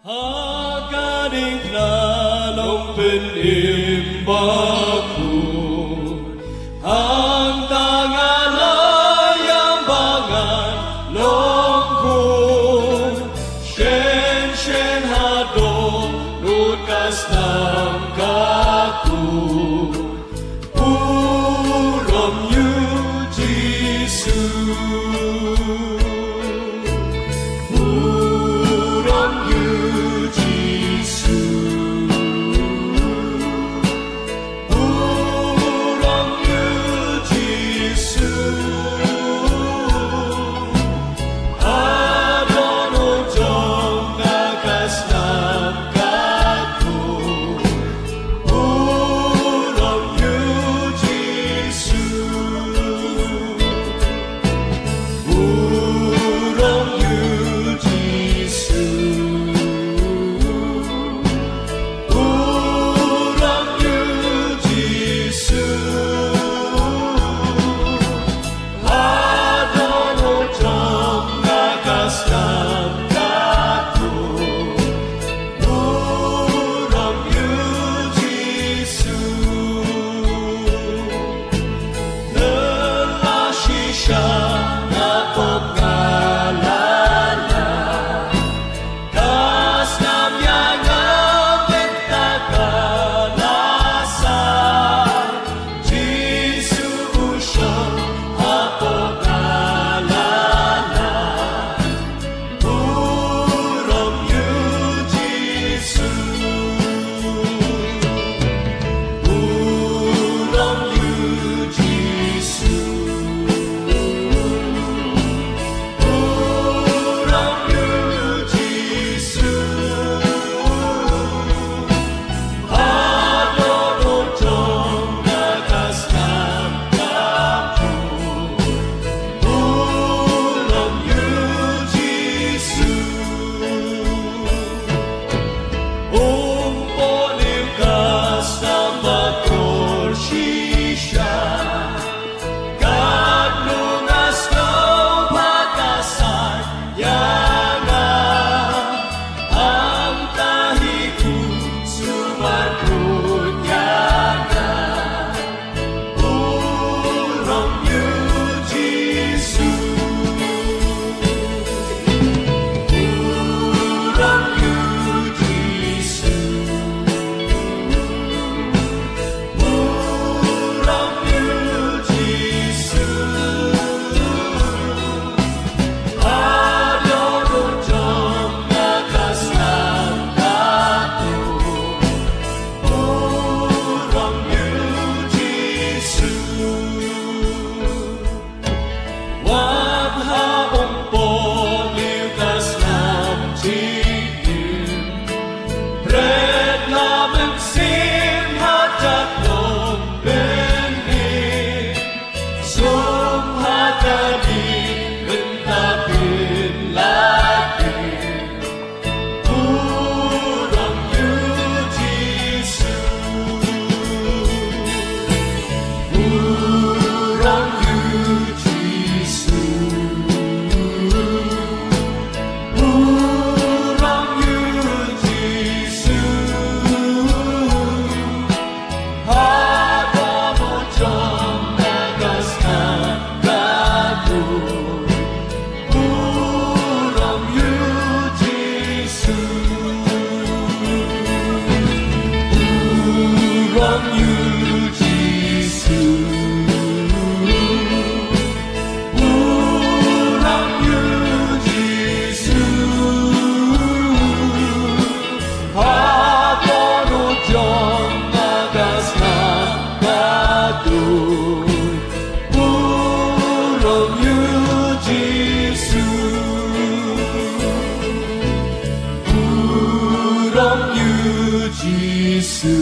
Hagaling lalong penimbaku ang tangalayang bangan longkong shen hado lukas ng kaku urom yu Jisu urom yu Jisu urom yu Jisu adon ujong nakas ng kaku urom yu Jisu urom yu Jisu urom yu Jisu adon ujong nakas ng kaku urom yu Jisu lelasi siya na pagkalala kas namyangam nagtakalasan Jisu siyang apagkalala urom yu Jisu urom yu Jisu urom yu Jisu adon ujong nakas ng kaku urom yu Jisu umpolikas na magkorsisya kadlungas ng pagkasayangan ang tahiku sumagrunyagan urom yu Jisu urom yu Jisu urom yu Jisu adon ujong nakas ng kaku urom yu Jisu wag haong polikas ng tigil Red na Mynsiem hatak ng benih sumhagani gentapin lagi urom yu Jisu urom yu Jisu urom yu Jisu adon ujong nakas ng kaku urom yu Jisu urom yu Jisu urom yu Jisu adon ujong nakas ng kaku urom yu Jisu urom yu Jisu